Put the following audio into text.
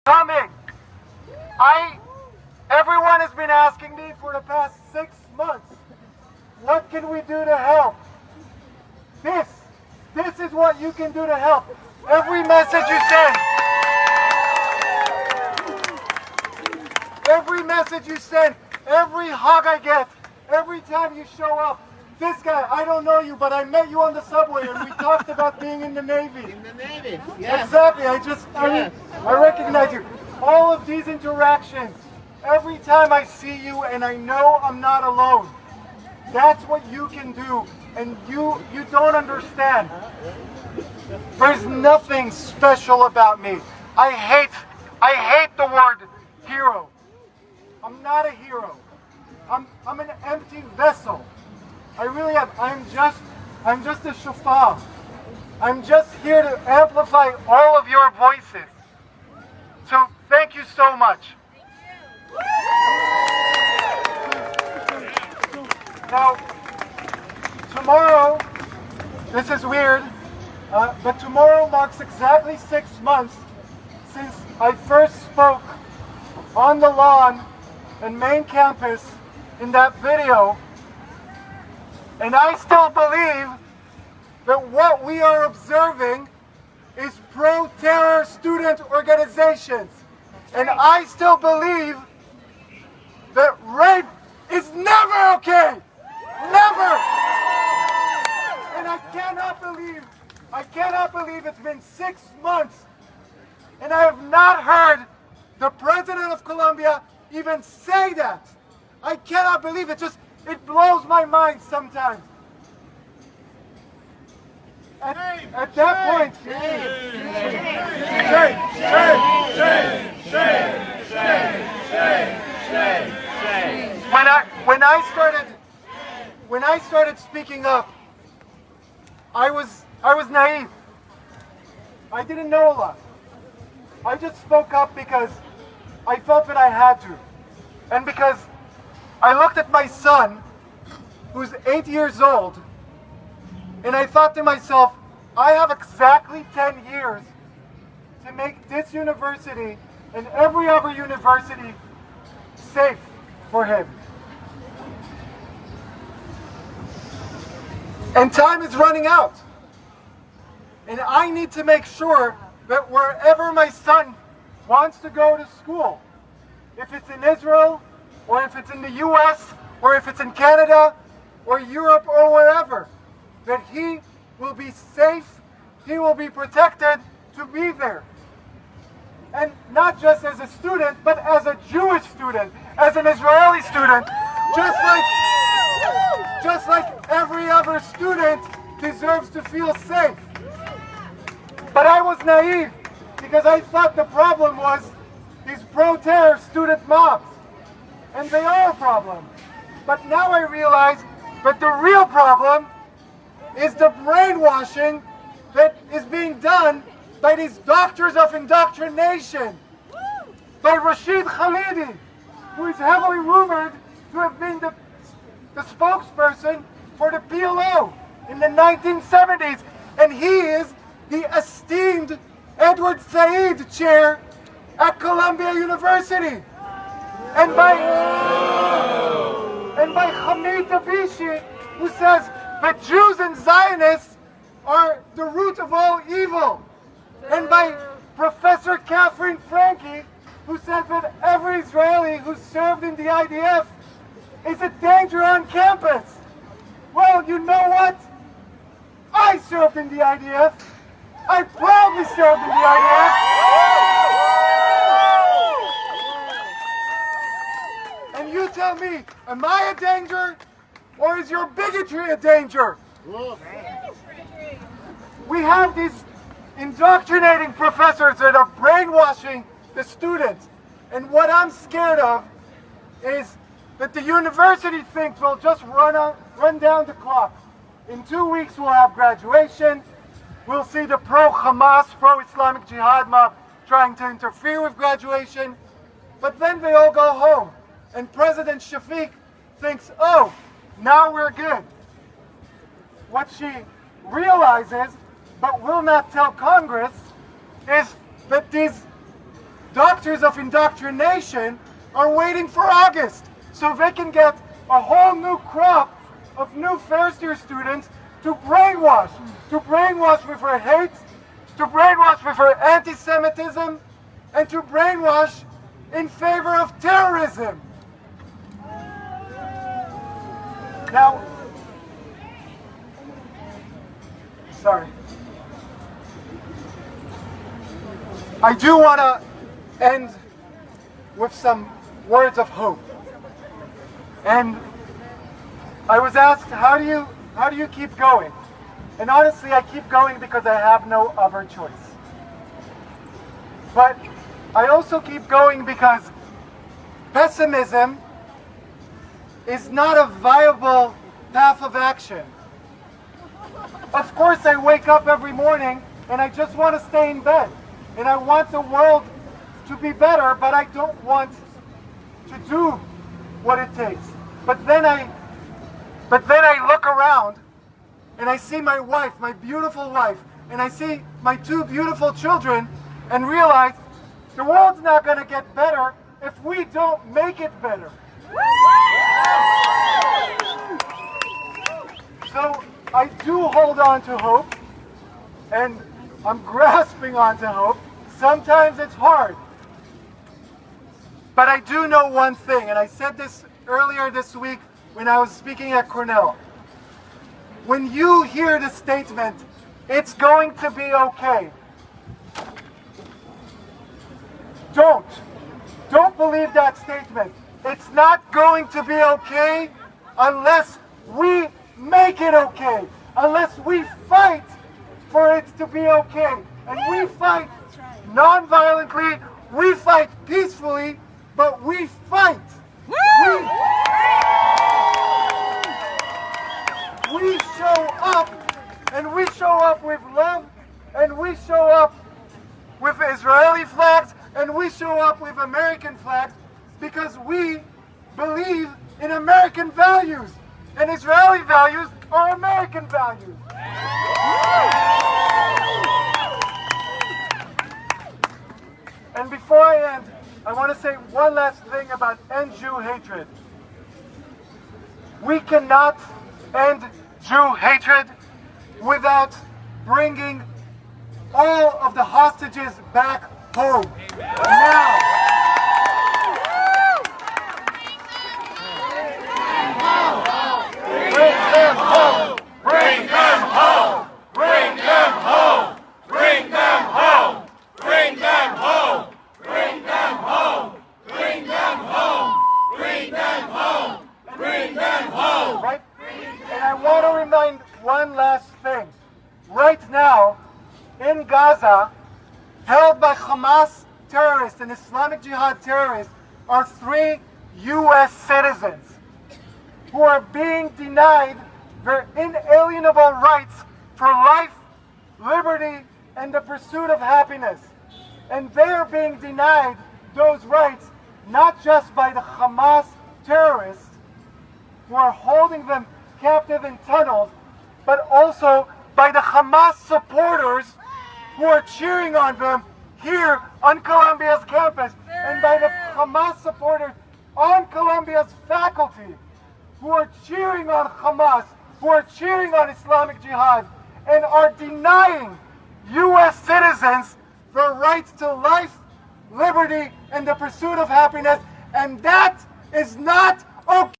coming. Everyone has been asking me for the past 6 months, what can we do to help? This is what you can do to help. Every message you send, every hug I get, every time you show up. This guy, I don't know you, but I met you on the subway and we talked about being in the Navy. In the Navy, yes. Exactly, I recognize you. All of these interactions, every time I see you and I know I'm not alone. That's what you can do, and you don't understand. There's nothing special about me. I hate the word hero. I'm not a hero. I'm an empty vessel. I really am. I'm just a shofar. I'm just here to amplify all of your voices. So thank you so much. Now, tomorrow, this is weird, but tomorrow marks exactly 6 months since I first spoke on the lawn and main campus in that video. And I still believe that what we are observing is pro-terror student organizations. And I still believe that rape is never okay. Never! And I cannot believe it's been 6 months and I have not heard the President of Colombia even say that. I cannot believe it. It blows my mind sometimes. At that point, when I started speaking up, I was naive. I didn't know a lot. I just spoke up because I felt that I had to, and because I looked at my son, who's 8 years old, and I thought to myself, I have exactly 10 years to make this university and every other university safe for him. And time is running out. And I need to make sure that wherever my son wants to go to school, if it's in Israel, or if it's in the US, or if it's in Canada, or Europe, or wherever, that he will be safe, he will be protected to be there. And not just as a student, but as a Jewish student, as an Israeli student, just like every other student deserves to feel safe. But I was naive, because I thought the problem was these pro-terror student mobs. And they are a problem. But now I realize that the real problem is the brainwashing that is being done by these doctors of indoctrination. By Rashid Khalidi, who is heavily rumored to have been the spokesperson for the PLO in the 1970s. And he is the esteemed Edward Said Chair at Columbia University. And by Hamid Dabishi, who says that Jews and Zionists are the root of all evil. And by Professor Catherine Franke, who says that every Israeli who served in the IDF is a danger on campus. Well, you know what? I served in the IDF. I proudly served in the IDF. And you tell me, am I a danger, or is your bigotry a danger? We have these indoctrinating professors that are brainwashing the students. And what I'm scared of is that the university thinks we'll just run down the clock. In 2 weeks we'll have graduation. We'll see the pro-Hamas, pro-Islamic Jihad mob trying to interfere with graduation. But then they all go home. And President Shafiq thinks, oh, now we're good. What she realizes, but will not tell Congress, is that these doctors of indoctrination are waiting for August so they can get a whole new crop of new first year students to brainwash with her hate, to brainwash with her anti-Semitism, and to brainwash in favor of terrorism. Now, sorry. I do want to end with some words of hope. And I was asked, how do you keep going? And honestly, I keep going because I have no other choice. But I also keep going because pessimism is not a viable path of action. Of course, I wake up every morning and I just want to stay in bed. And I want the world to be better, but I don't want to do what it takes. But then I look around and I see my wife, my beautiful wife, and I see my two beautiful children and realize the world's not going to get better if we don't make it better. So I do hold on to hope, and I'm grasping onto hope. Sometimes it's hard. But I do know one thing, and I said this earlier this week when I was speaking at Cornell. When you hear the statement, it's going to be okay, don't believe that statement. It's not going to be okay unless we make it okay, unless we fight for it to be okay. And we fight non-violently, we fight peacefully, but we fight. We show up, and we show up with love, and we show up with Israeli flags, and we show up with American flags because we believe in American values, and Israeli values are American values. And before I end, I want to say one last thing about end Jew hatred. We cannot end Jew hatred without bringing all of the hostages back home. Now. Bring them home! Bring them home! Bring them home! Bring them home! Bring them home! Bring them home! Bring them home! Bring them home! Bring them home! Right? And I want to remind one last thing. Right now, in Gaza, held by Hamas terrorists and Islamic Jihad terrorists, are 3 U.S. citizens who are being denied their inalienable rights for life, liberty, and the pursuit of happiness. And they are being denied those rights not just by the Hamas terrorists who are holding them captive in tunnels, but also by the Hamas supporters who are cheering on them here on Columbia's campus, and by the Hamas supporters on Columbia's faculty who are cheering on Hamas, who are cheering on Islamic Jihad, and are denying U.S. citizens their rights to life, liberty, and the pursuit of happiness. And that is not